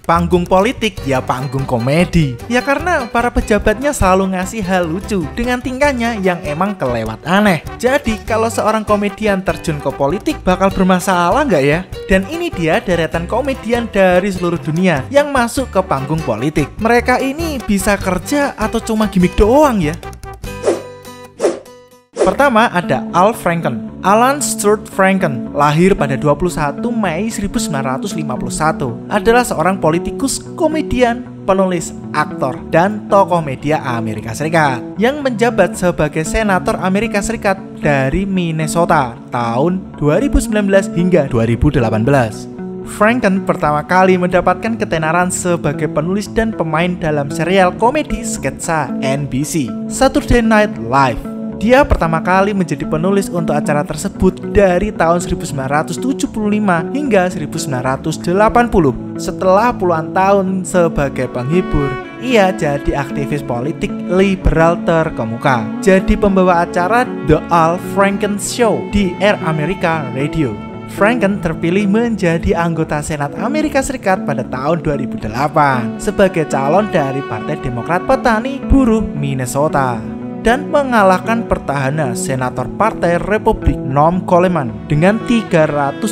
Panggung politik ya panggung komedi. Ya karena para pejabatnya selalu ngasih hal lucu dengan tingkahnya yang emang kelewat aneh. Jadi kalau seorang komedian terjun ke politik bakal bermasalah nggak ya? Dan ini dia deretan komedian dari seluruh dunia yang masuk ke panggung politik. Mereka ini bisa kerja atau cuma gimmick doang ya? Pertama ada Al Franken. Alan Stuart Franken lahir pada 21 Mei 1951, adalah seorang politikus, komedian, penulis, aktor, dan tokoh media Amerika Serikat yang menjabat sebagai senator Amerika Serikat dari Minnesota tahun 2019 hingga 2018. Franken pertama kali mendapatkan ketenaran sebagai penulis dan pemain dalam serial komedi sketsa NBC Saturday Night Live. Dia pertama kali menjadi penulis untuk acara tersebut dari tahun 1975 hingga 1980. Setelah puluhan tahun sebagai penghibur, ia jadi aktivis politik liberal terkemuka. Jadi pembawa acara The Al Franken Show di Air America Radio. Franken terpilih menjadi anggota Senat Amerika Serikat pada tahun 2008 sebagai calon dari Partai Demokrat Petani Buruh Minnesota dan mengalahkan petahana Senator Partai Republik Noam Coleman dengan 312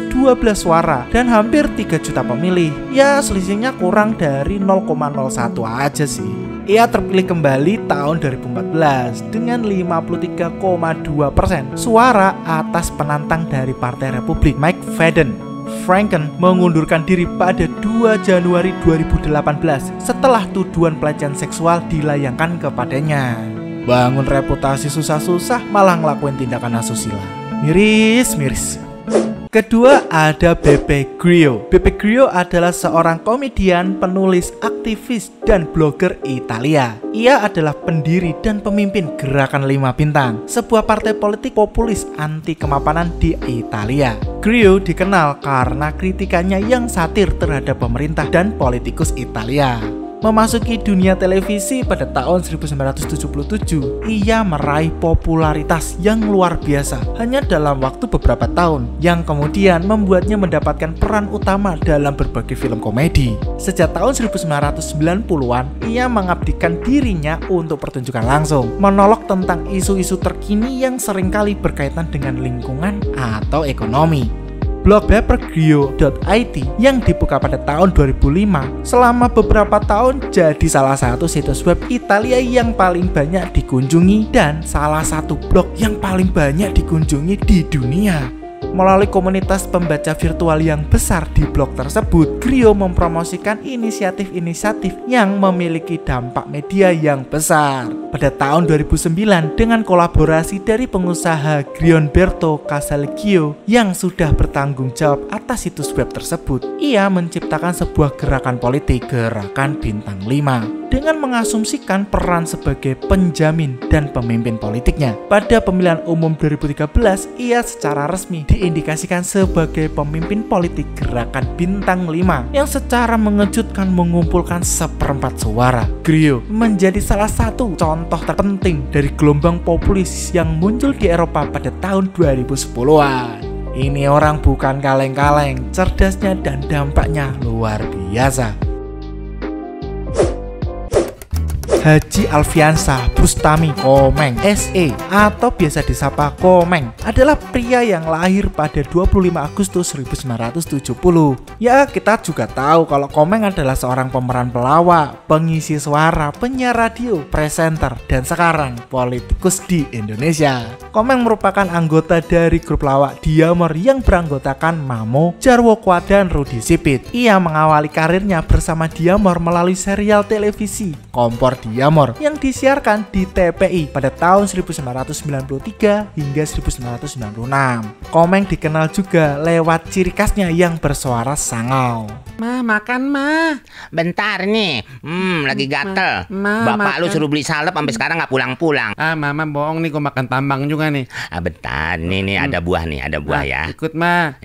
suara dan hampir 3 juta pemilih. Ya selisihnya kurang dari 0,01 aja sih. Ia terpilih kembali tahun 2014 dengan 53,2% suara atas penantang dari Partai Republik Mike Fadden. Franken mengundurkan diri pada 2 Januari 2018 setelah tuduhan pelecehan seksual dilayangkan kepadanya. Bangun reputasi susah-susah malah ngelakuin tindakan asusila. Miris. Kedua ada Beppe Grillo. Beppe Grillo adalah seorang komedian, penulis, aktivis, dan blogger Italia. Ia adalah pendiri dan pemimpin Gerakan 5 Bintang, sebuah partai politik populis anti kemapanan di Italia. Grillo dikenal karena kritikannya yang satir terhadap pemerintah dan politikus Italia. Memasuki dunia televisi pada tahun 1977, ia meraih popularitas yang luar biasa hanya dalam waktu beberapa tahun, yang kemudian membuatnya mendapatkan peran utama dalam berbagai film komedi. Sejak tahun 1990-an, ia mengabdikan dirinya untuk pertunjukan langsung, monolog tentang isu-isu terkini yang seringkali berkaitan dengan lingkungan atau ekonomi. Blog BeppeGrillo.it yang dibuka pada tahun 2005 selama beberapa tahun jadi salah satu situs web Italia yang paling banyak dikunjungi dan salah satu blog yang paling banyak dikunjungi di dunia. Melalui komunitas pembaca virtual yang besar di blog tersebut, Grillo mempromosikan inisiatif-inisiatif yang memiliki dampak media yang besar. Pada tahun 2009, dengan kolaborasi dari pengusaha Gianberto Casalecchio yang sudah bertanggung jawab atas situs web tersebut, ia menciptakan sebuah gerakan politik, Gerakan Bintang 5. Dengan mengasumsikan peran sebagai penjamin dan pemimpin politiknya. Pada pemilihan umum 2013, ia secara resmi diindikasikan sebagai pemimpin politik Gerakan Bintang 5 yang secara mengejutkan mengumpulkan 1/4 suara. Grillo menjadi salah satu contoh terpenting dari gelombang populis yang muncul di Eropa pada tahun 2010-an. Ini orang bukan kaleng-kaleng, cerdasnya dan dampaknya luar biasa. Haji Alfiansyah Bustami Komeng SE atau biasa disapa Komeng adalah pria yang lahir pada 25 Agustus 1970. Ya, kita juga tahu kalau Komeng adalah seorang pemeran pelawak, pengisi suara, penyiar radio, presenter, dan sekarang politikus di Indonesia. Komeng merupakan anggota dari grup lawak Diamor yang beranggotakan Mamo, Jarwo, dan Rudi Sipit. Ia mengawali karirnya bersama Diamor melalui serial televisi Kompor Diamor yang disiarkan di TPI pada tahun 1993 hingga 1996. Komeng dikenal juga lewat ciri khasnya yang bersuara sangau. Ma, makan ma. Bentar nih, lagi gatel. Bapak makan. lu suruh beli salep sampai sekarang nggak pulang-pulang. Mama bohong nih, gua makan tambang juga nih. Bentar, nih ada buah nih, ada buah ya. Ikut ma.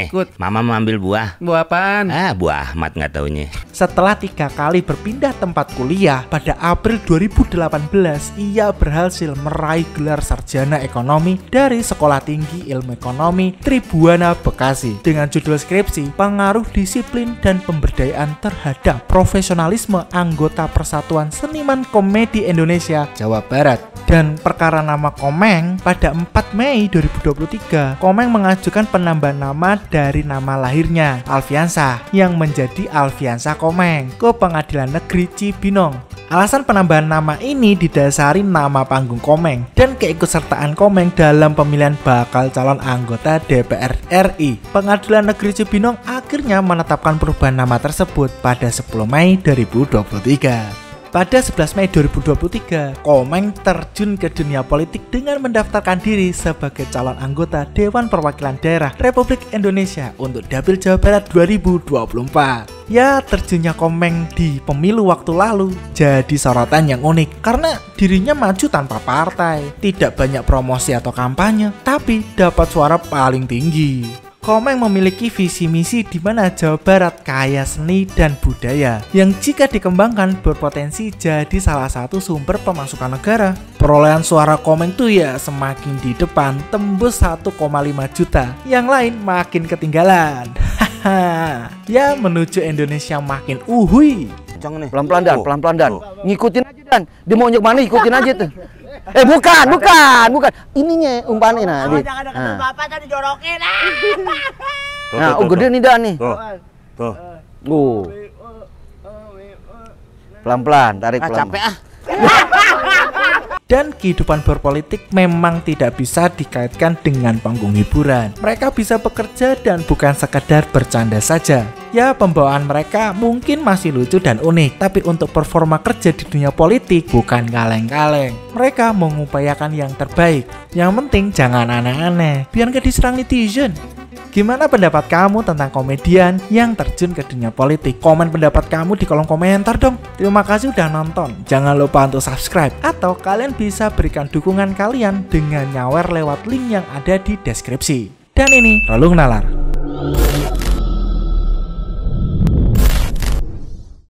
Ikut. Mama mau ambil buah. Buah apaan? Buah Ahmad nggak taunya. Setelah 3 kali berpindah tempat kuliah, pada April 2018 ia berhasil meraih gelar sarjana ekonomi dari Sekolah Tinggi Ilmu Ekonomi Tribuana Bekasi dengan judul skripsi Pengaruh Disiplin dan Pemberdayaan Terhadap Profesionalisme Anggota Persatuan Seniman Komedi Indonesia Jawa Barat. Dan perkara nama Komeng, pada 4 Mei 2023, Komeng mengajukan penambahan nama dari nama lahirnya, Alfiansah, yang menjadi Alfiansah Komeng, ke Pengadilan Negeri Cibinong. Alasan penambahan nama ini didasari nama panggung Komeng dan keikutsertaan Komeng dalam pemilihan bakal calon anggota DPR RI. Pengadilan Negeri Cibinong akhirnya menetapkan perubahan nama tersebut pada 10 Mei 2023. Pada 11 Mei 2023, Komeng terjun ke dunia politik dengan mendaftarkan diri sebagai calon anggota Dewan Perwakilan Daerah Republik Indonesia untuk Dapil Jawa Barat 2024. Ya, terjunnya Komeng di pemilu waktu lalu jadi sorotan yang unik karena dirinya maju tanpa partai, tidak banyak promosi atau kampanye, tapi dapat suara paling tinggi. Komeng memiliki visi misi di mana Jawa Barat kaya seni dan budaya yang jika dikembangkan berpotensi jadi salah satu sumber pemasukan negara. Perolehan suara Komeng tuh ya semakin di depan, tembus 1,5 juta. Yang lain makin ketinggalan. Ya, menuju Indonesia makin uhui. Pelan-pelan Dan. Ngikutin aja Dan. Dia mau nyek mana ikutin aja tuh. Bukan. Ininya umpannya nah. Jangan deketin bapak tadi dijorokin. Nah, gede nih Dan nih. Tuh. Pelan-pelan, tarik pelan. Capek ah. Dan kehidupan berpolitik memang tidak bisa dikaitkan dengan panggung hiburan. Mereka bisa bekerja dan bukan sekedar bercanda saja. Ya, pembawaan mereka mungkin masih lucu dan unik, tapi untuk performa kerja di dunia politik bukan kaleng-kaleng. Mereka mengupayakan yang terbaik. Yang penting jangan aneh-aneh, biar gak diserang netizen. Gimana pendapat kamu tentang komedian yang terjun ke dunia politik? Komen pendapat kamu di kolom komentar dong. Terima kasih udah nonton. Jangan lupa untuk subscribe. Atau kalian bisa berikan dukungan kalian dengan nyawer lewat link yang ada di deskripsi. Dan ini Relung Nalar.